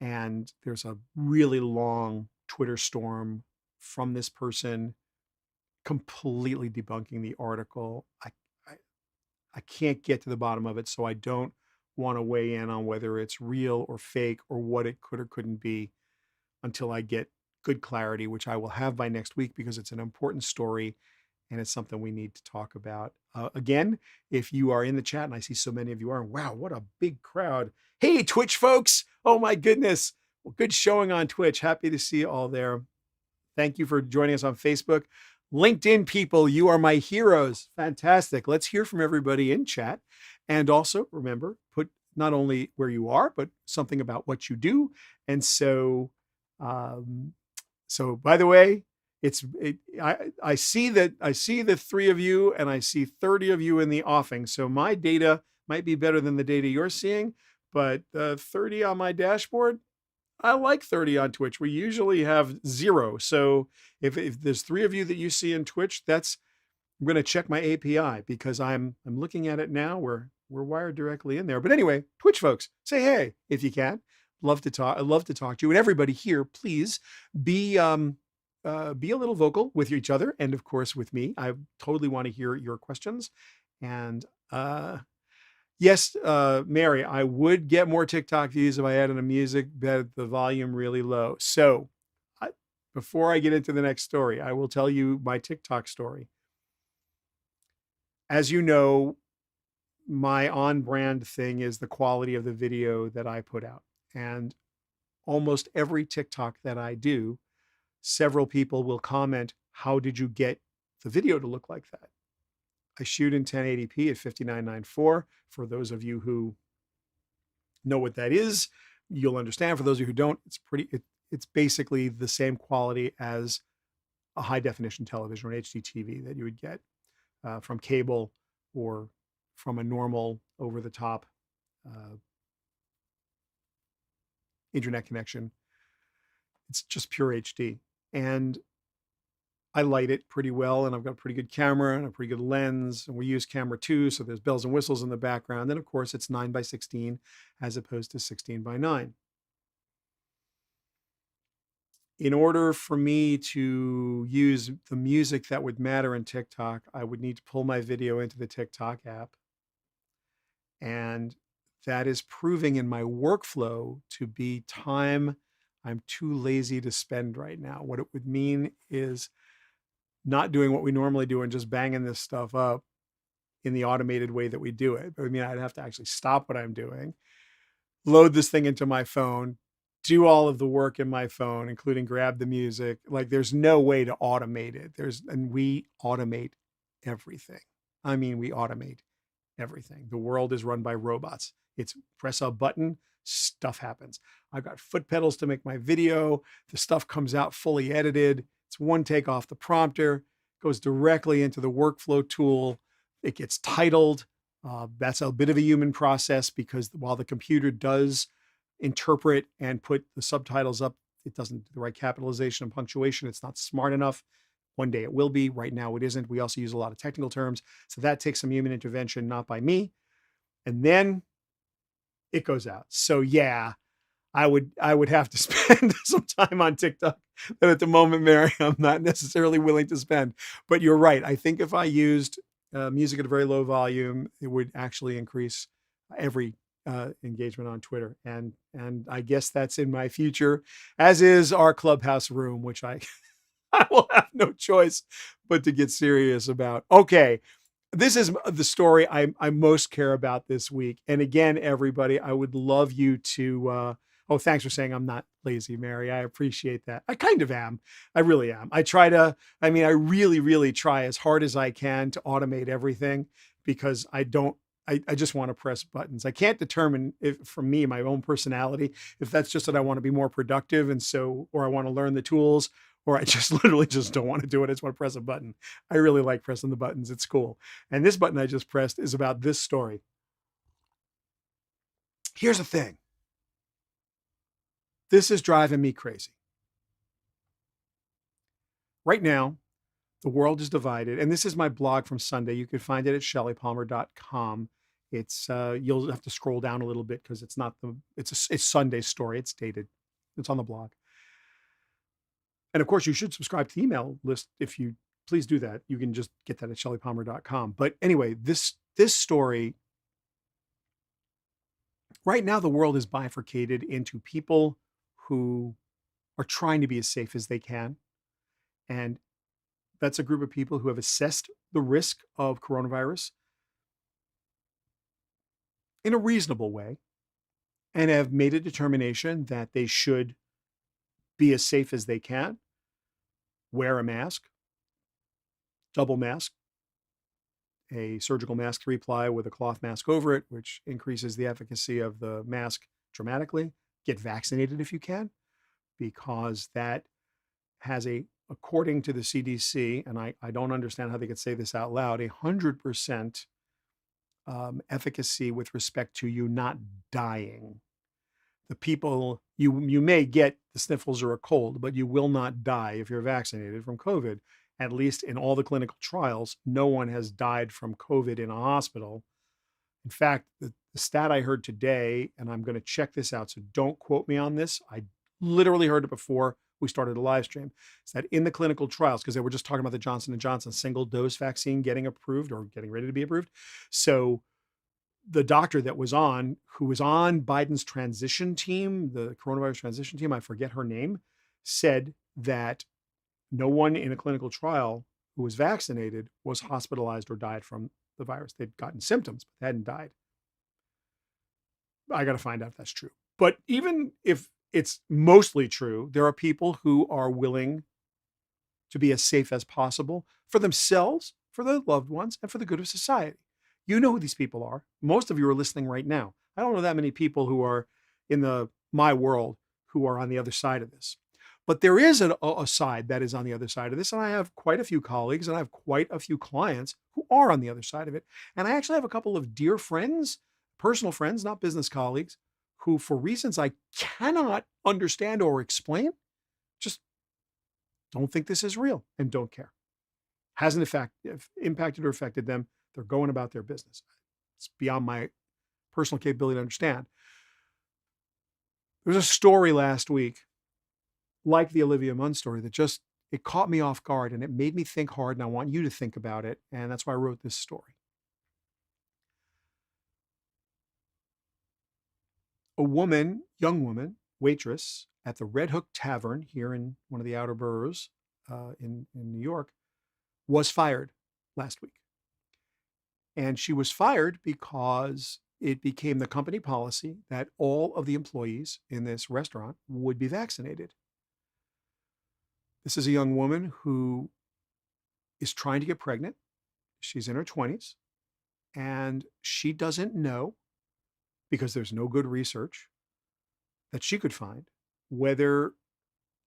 [SPEAKER 4] and there's a really long Twitter storm from this person completely debunking the article. I can't get to the bottom of it, so I don't want to weigh in on whether it's real or fake or what it could or couldn't be until I get good clarity, which I will have by next week because it's an important story and it's something we need to talk about. Again, if you are in the chat, and I see so many of you are, wow, what a big crowd. Hey, Twitch folks. Oh my goodness. Well, good showing on Twitch. Happy to see you all there. Thank you for joining us on Facebook. LinkedIn people, you are my heroes. Fantastic. Let's hear from everybody in chat. And also remember, put not only where you are, but something about what you do. And so, by the way, I see the 3 of you and I see 30 of you in the offing. So my data might be better than the data you're seeing, but 30 on my dashboard, I like 30 on Twitch. We usually have 0. So if there's 3 of you that you see in Twitch, I'm going to check my API because I'm looking at it now. We're wired directly in there. But anyway, Twitch folks, say hey if you can. Love to talk. I'd love to talk to you. And everybody here, please be a little vocal with each other and of course with me. I totally want to hear your questions. And yes, Mary, I would get more TikTok views if I added a music, but the volume really low. So before I get into the next story, I will tell you my TikTok story. As you know, my on-brand thing is the quality of the video that I put out. And almost every TikTok that I do, several people will comment, how did you get the video to look like that? I shoot in 1080p at 59.94. For those of you who know what that is, you'll understand. For those of you who don't, it's basically the same quality as a high definition television or an HD TV that you would get from cable or from a normal over the top internet connection. It's just pure HD. And I light it pretty well, and I've got a pretty good camera and a pretty good lens, and we use camera 2, so there's bells and whistles in the background. And of course, it's 9:16 as opposed to 16:9. In order for me to use the music that would matter in TikTok, I would need to pull my video into the TikTok app. And that is proving in my workflow to be time I'm too lazy to spend right now. What it would mean is not doing what we normally do and just banging this stuff up in the automated way that we do it. But I mean, I'd have to actually stop what I'm doing, load this thing into my phone, do all of the work in my phone, including grab the music. Like there's no way to automate it. And we automate everything. I mean, we automate everything. The world is run by robots. It's press a button, stuff happens. I've got foot pedals to make my video. The stuff comes out fully edited. It's one take off the prompter, goes directly into the workflow tool. It gets titled. That's a bit of a human process because while the computer does interpret and put the subtitles up, it doesn't do the right capitalization and punctuation. It's not smart enough. One day it will be. Right now it isn't. We also use a lot of technical terms. So that takes some human intervention, not by me. And then it goes out. So yeah, I would have to spend some time on TikTok that at the moment, Mary, I'm not necessarily willing to spend. But you're right. I think if I used music at a very low volume, it would actually increase every engagement on Twitter. And I guess that's in my future, as is our Clubhouse room, which I will have no choice but to get serious about. Okay. This is the story I most care about this week. And again, everybody, I would love you to, thanks for saying I'm not lazy, Mary. I appreciate that. I kind of am. I really am. I really, really try as hard as I can to automate everything because I just want to press buttons. I can't determine if, from me, my own personality, if that's just that I want to be more productive. And so, or I want to learn the tools, or I just literally just don't want to do it. I just want to press a button. I really like pressing the buttons. It's cool. And this button I just pressed is about this story. Here's the thing. This is driving me crazy. Right now, the world is divided, and this is my blog from Sunday. You can find it at shellypalmer.com. It's you'll have to scroll down a little bit because it's Sunday's story. It's dated. It's on the blog. And of course, you should subscribe to the email list. If you please do that, you can just get that at shellypalmer.com. But anyway, this story, right now, the world is bifurcated into people who are trying to be as safe as they can. And that's a group of people who have assessed the risk of coronavirus in a reasonable way and have made a determination that they should be as safe as they can, wear a mask, double mask, a surgical mask 3-ply with a cloth mask over it, which increases the efficacy of the mask dramatically. Get vaccinated if you can, because that has according to the CDC, and I don't understand how they could say this out loud, 100% efficacy with respect to you not dying. The people, you may get the sniffles or a cold, but you will not die if you're vaccinated from COVID. At least in all the clinical trials, no one has died from COVID in a hospital. In fact, the stat I heard today, and I'm going to check this out, so don't quote me on this. I literally heard it before we started a live stream. Is that in the clinical trials, because they were just talking about the Johnson & Johnson single dose vaccine getting approved or getting ready to be approved. So the doctor that was on, who was on Biden's transition team, the coronavirus transition team, I forget her name, said that no one in a clinical trial who was vaccinated was hospitalized or died from the virus. They'd gotten symptoms, but they hadn't died. I got to find out if that's true. But even if it's mostly true, there are people who are willing to be as safe as possible for themselves, for their loved ones, and for the good of society. You know who these people are. Most of you are listening right now. I don't know that many people who are in my world who are on the other side of this. But there is a side that is on the other side of this. And I have quite a few colleagues and I have quite a few clients who are on the other side of it. And I actually have a couple of dear friends, personal friends, not business colleagues, who for reasons I cannot understand or explain, just don't think this is real and don't care. Hasn't impacted or affected them. They're going about their business. It's beyond my personal capability to understand. There was a story last week, like the Olivia Munn story, that it caught me off guard and it made me think hard, and I want you to think about it. And that's why I wrote this story. A young woman, waitress at the Red Hook Tavern here in one of the outer boroughs in New York, was fired last week. And she was fired because it became the company policy that all of the employees in this restaurant would be vaccinated. This is a young woman who is trying to get pregnant. She's in her 20s, and she doesn't know, because there's no good research that she could find, whether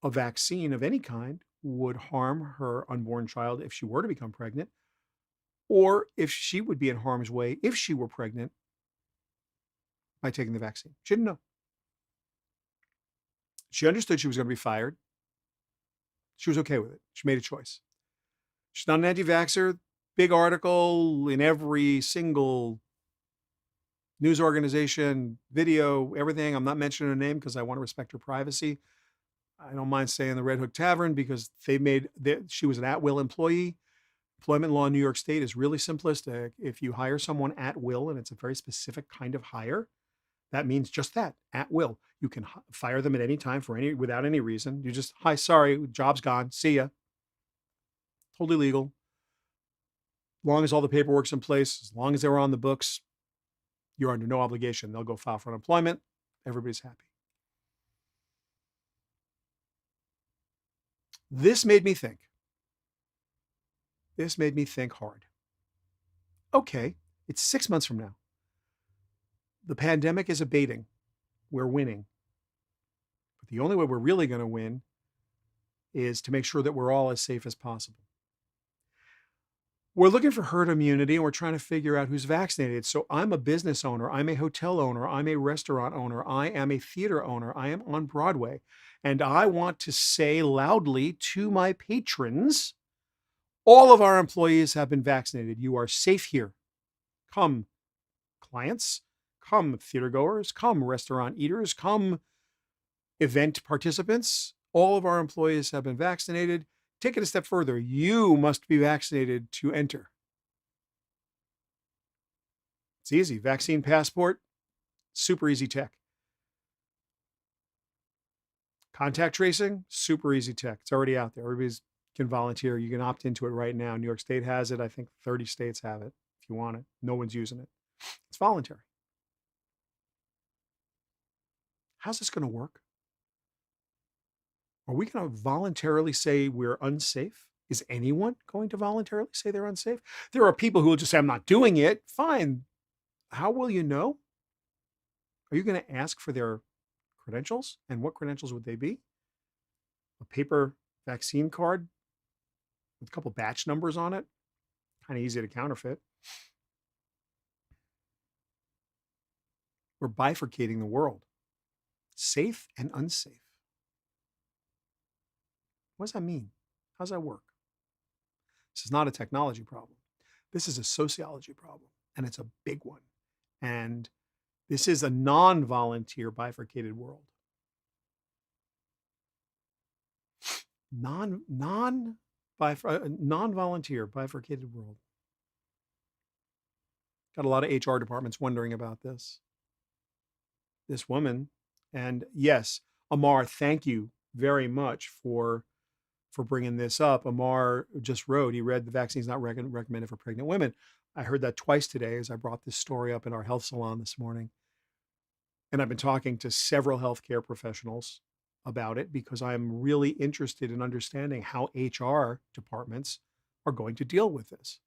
[SPEAKER 4] a vaccine of any kind would harm her unborn child if she were to become pregnant, or if she would be in harm's way if she were pregnant by taking the vaccine. She didn't know. She understood she was going to be fired. She was okay with it. She made a choice. She's not an anti-vaxxer. Big article in every single news organization, video, everything. I'm not mentioning her name because I want to respect her privacy. I don't mind saying the Red Hook Tavern because she was an at-will employee. Employment law in New York State is really simplistic. If you hire someone at will, and it's a very specific kind of hire, that means just that, at will. You can fire them at any time without any reason. You just, hi, sorry, job's gone, see ya. Totally legal. As long as all the paperwork's in place, as long as they were on the books, you're under no obligation. They'll go file for unemployment. Everybody's happy. This made me think. This made me think hard. Okay, it's 6 months from now. The pandemic is abating. We're winning. But the only way we're really going to win is to make sure that we're all as safe as possible. We're looking for herd immunity, and we're trying to figure out who's vaccinated. So I'm a business owner, I'm a hotel owner, I'm a restaurant owner, I am a theater owner, I am on Broadway, and I want to say loudly to my patrons, all of our employees have been vaccinated. You are safe here. Come, clients, come, theatergoers, come, restaurant eaters, come, event participants. All of our employees have been vaccinated. Take it a step further. You must be vaccinated to enter. It's easy. Vaccine passport, super easy tech. Contact tracing, super easy tech. It's already out there. Everybody can volunteer. You can opt into it right now. New York State has it. I think 30 states have it if you want it. No one's using it. It's voluntary. How's this going to work? Are we going to voluntarily say we're unsafe? Is anyone going to voluntarily say they're unsafe? There are people who will just say, I'm not doing it. Fine. How will you know? Are you going to ask for their credentials? And what credentials would they be? A paper vaccine card with a couple batch numbers on it? Kind of easy to counterfeit. We're bifurcating the world. Safe and unsafe. What does that mean? How does that work? This is not a technology problem. This is a sociology problem, and it's a big one. And this is a non-volunteer bifurcated world. Non-volunteer bifurcated world. Got a lot of HR departments wondering about this. This woman, and yes, Amar, thank you very much for bringing this up. Amar just wrote, he read the vaccine's not recommended for pregnant women. I heard that twice today as I brought this story up in our health salon this morning. And I've been talking to several healthcare professionals about it because I'm really interested in understanding how HR departments are going to deal with this.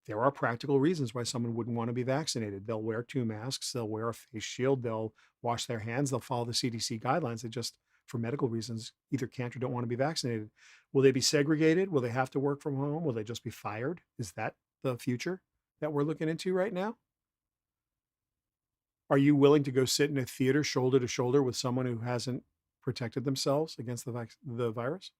[SPEAKER 4] There are practical reasons why someone wouldn't want to be vaccinated. They'll wear 2 masks, they'll wear a face shield, they'll wash their hands, they'll follow the CDC guidelines. They just, for medical reasons, either can't or don't want to be vaccinated. Will they be segregated? Will they have to work from home? Will they just be fired? Is that the future that we're looking into right now? Are you willing to go sit in a theater shoulder to shoulder with someone who hasn't protected themselves against the virus?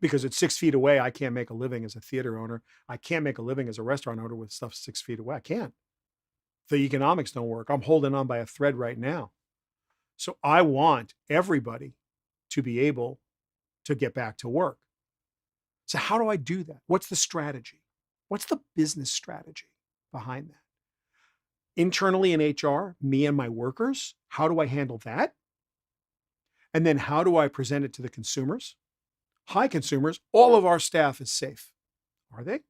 [SPEAKER 4] Because it's 6 feet away, I can't make a living as a theater owner. I can't make a living as a restaurant owner with stuff 6 feet away. I can't. The economics don't work. I'm holding on by a thread right now. So I want everybody to be able to get back to work. So how do I do that? What's the strategy? What's the business strategy behind that? Internally in HR, me and my workers, how do I handle that? And then how do I present it to the consumers? Hi, consumers, all of our staff is safe. Are they?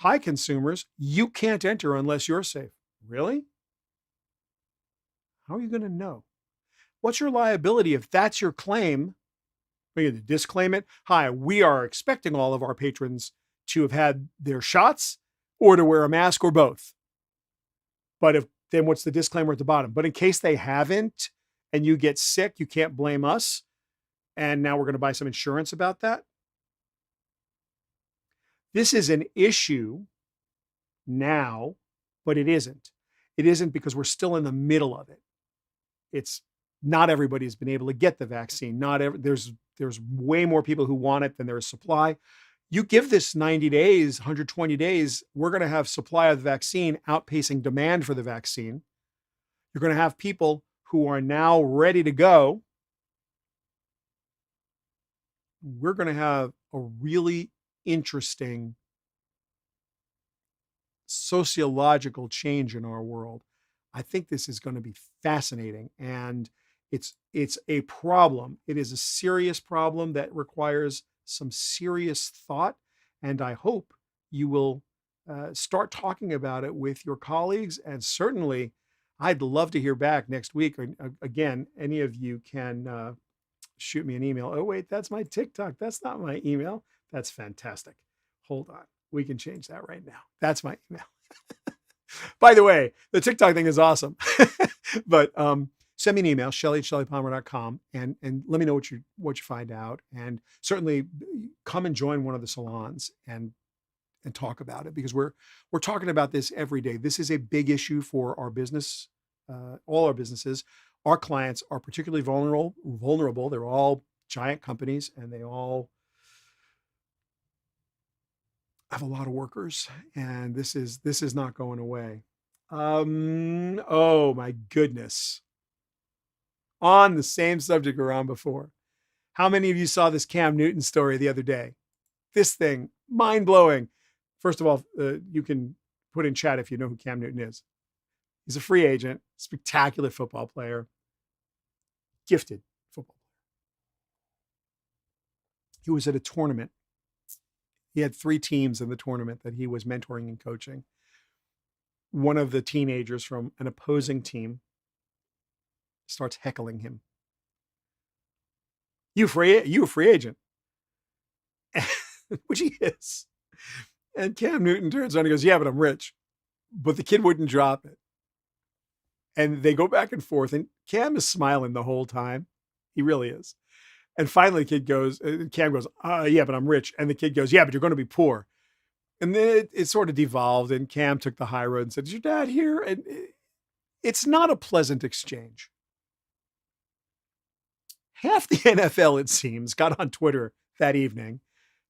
[SPEAKER 4] Hi, consumers, you can't enter unless you're safe. Really? How are you going to know? What's your liability if that's your claim? Are you going to disclaim it? Hi, we are expecting all of our patrons to have had their shots or to wear a mask or both. But then what's the disclaimer at the bottom? But in case they haven't and you get sick, you can't blame us. And now we're going to buy some insurance about that. This is an issue now, but it isn't. It isn't because we're still in the middle of it. It's not everybody's been able to get the vaccine. There's way more people who want it than there is supply. You give this 90 days, 120 days, we're going to have supply of the vaccine outpacing demand for the vaccine. You're going to have people who are now ready to go. We're going to have a really interesting sociological change in our world. I think this is going to be fascinating, and it's a problem. It is a serious problem that requires some serious thought, and I hope you will start talking about it with your colleagues. And certainly, I'd love to hear back next week. Again, any of you can shoot me an email. Oh, wait, that's my TikTok. That's not my email. That's fantastic. Hold on. We can change that right now. That's my email. By the way, the TikTok thing is awesome. But send me an email, Shelly@shellypalmer.com, and let me know what you find out. And certainly come and join one of the salons and talk about it, because we're talking about this every day. This is a big issue for our business, all our businesses. Our clients are particularly vulnerable. They're all giant companies, and they all have a lot of workers, and this is not going away. Oh my goodness. On the same subject we're on before. How many of you saw this Cam Newton story the other day? This thing, mind blowing. First of all, you can put in chat if you know who Cam Newton is. He's a free agent, spectacular football player, gifted football player. He was at a tournament. He had 3 teams in the tournament that he was mentoring and coaching. One of the teenagers from an opposing team starts heckling him. You a free agent. Which he is. And Cam Newton turns around and goes, yeah, but I'm rich. But the kid wouldn't drop it. And they go back and forth, and Cam is smiling the whole time. He really is. And finally Cam goes, yeah, but I'm rich. And the kid goes, yeah, but you're going to be poor. And then it sort of devolved, and Cam took the high road and said, is your dad here? And it's not a pleasant exchange. Half the NFL, it seems, got on Twitter that evening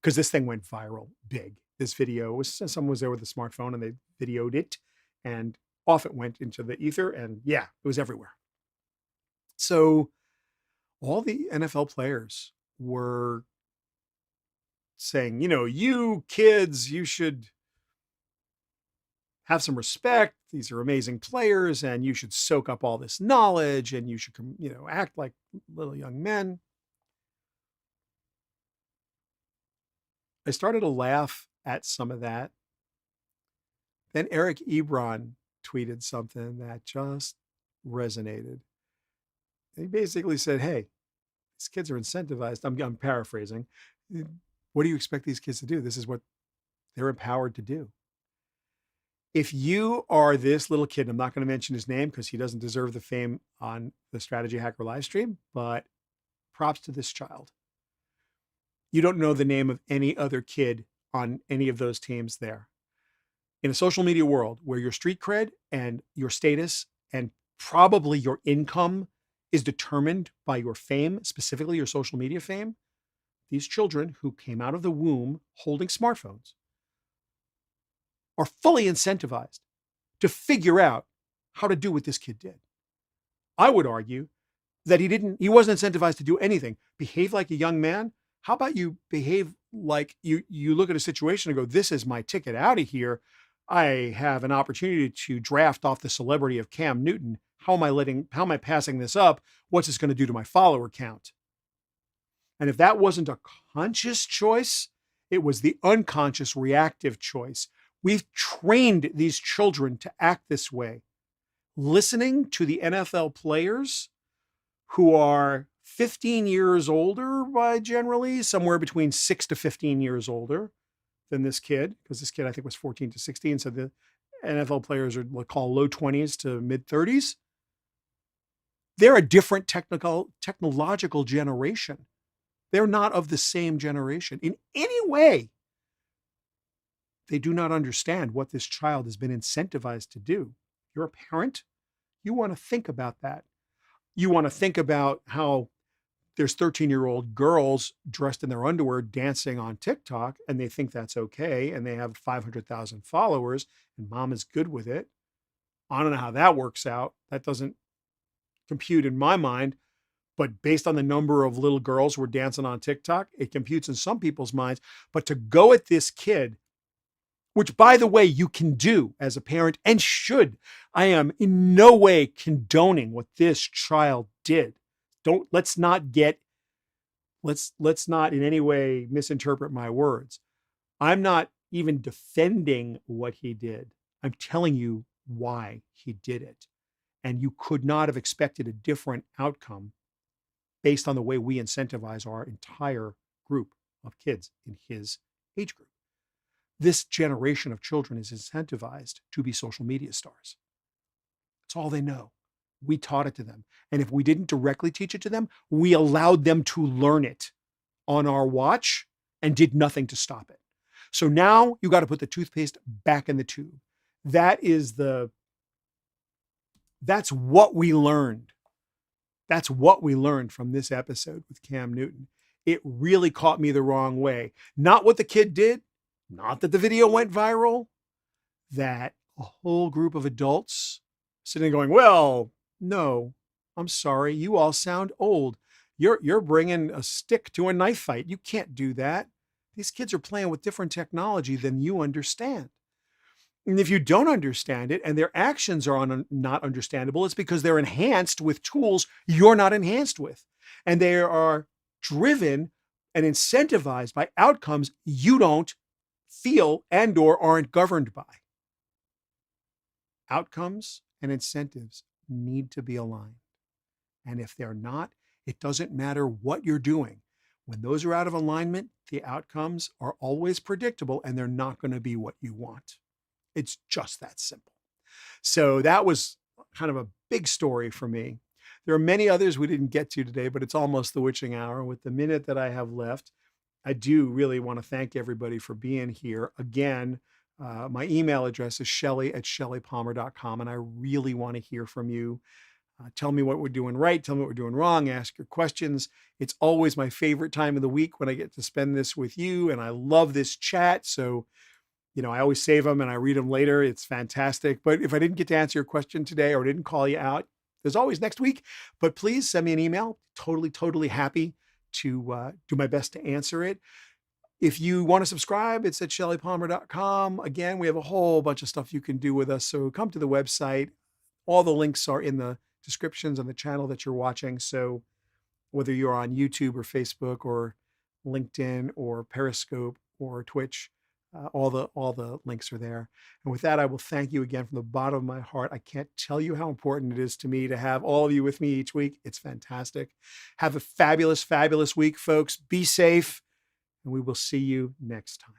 [SPEAKER 4] because this thing went viral big. This video was, someone was there with a smartphone and they videoed it, and off it went into the ether, and yeah, it was everywhere. So all the NFL players were saying, you kids, you should have some respect. These are amazing players, and you should soak up all this knowledge, and you should, act like little young men. I started to laugh at some of that. Then Eric Ebron tweeted something that just resonated. He basically said, hey, these kids are incentivized. I'm paraphrasing. What do you expect these kids to do? This is what they're empowered to do. If you are this little kid, I'm not going to mention his name because he doesn't deserve the fame on the Strategy Hacker live stream, but props to this child. You don't know the name of any other kid on any of those teams there. In a social media world where your street cred and your status and probably your income is determined by your fame, specifically your social media fame, these children who came out of the womb holding smartphones are fully incentivized to figure out how to do what this kid did. I would argue that he wasn't incentivized to do anything. Behave like a young man. How about you behave like you look at a situation and go, this is my ticket out of here. I have an opportunity to draft off the celebrity of Cam Newton. How am I passing this up? What's this going to do to my follower count? And if that wasn't a conscious choice, it was the unconscious reactive choice. We've trained these children to act this way. Listening to the NFL players who are 15 years older by generally, somewhere between 6 to 15 years older than this kid, because this kid I think was 14 to 16. So the NFL players are called low 20s to mid 30s. They're a different technological generation. They're not of the same generation in any way. They do not understand what this child has been incentivized to do. You're a parent. You want to think about that. You want to think about how there's 13-year-old girls dressed in their underwear dancing on TikTok, and they think that's okay, and they have 500,000 followers, and mom is good with it. I don't know how that works out. That doesn't compute in my mind, but based on the number of little girls who are dancing on TikTok, it computes in some people's minds. But to go at this kid, which, by the way, you can do as a parent and should. I am in no way condoning what this child did. Let's not in any way misinterpret my words. I'm not even defending what he did. I'm telling you why he did it. And you could not have expected a different outcome based on the way we incentivize our entire group of kids in his age group. This generation of children is incentivized to be social media stars. That's all they know. We taught it to them. And if we didn't directly teach it to them, we allowed them to learn it on our watch and did nothing to stop it. So now you got to put the toothpaste back in the tube. That's what we learned. That's what we learned from this episode with Cam Newton. It really caught me the wrong way. Not what the kid did, not that the video went viral, that a whole group of adults sitting going, well, no, I'm sorry, you all sound old. You're bringing a stick to a knife fight. You can't do that. These kids are playing with different technology than you understand. And if you don't understand it and their actions are not understandable, it's because they're enhanced with tools you're not enhanced with. And they are driven and incentivized by outcomes you don't feel and or aren't governed by. Outcomes and incentives need to be aligned. And if they're not, it doesn't matter what you're doing. When those are out of alignment, the outcomes are always predictable and they're not going to be what you want. It's just that simple. So that was kind of a big story for me. There are many others we didn't get to today, but it's almost the witching hour. With the minute that I have left, I do really want to thank everybody for being here. Again, my email address is shelly@shellypalmer.com, and I really want to hear from you. Tell me what we're doing right. Tell me what we're doing wrong. Ask your questions. It's always my favorite time of the week when I get to spend this with you, and I love this chat. So, I always save them and I read them later. It's fantastic. But if I didn't get to answer your question today or didn't call you out, there's always next week. But please send me an email. Totally happy to do my best to answer it. If you want to subscribe, it's at shellypalmer.com. Again, we have a whole bunch of stuff you can do with us. So come to the website. All the links are in the descriptions on the channel that you're watching. So whether you're on YouTube or Facebook or LinkedIn or Periscope or Twitch, all the links are there. And with that, I will thank you again from the bottom of my heart. I can't tell you how important it is to me to have all of you with me each week. It's fantastic. Have a fabulous week, folks. Be safe, and we will see you next time.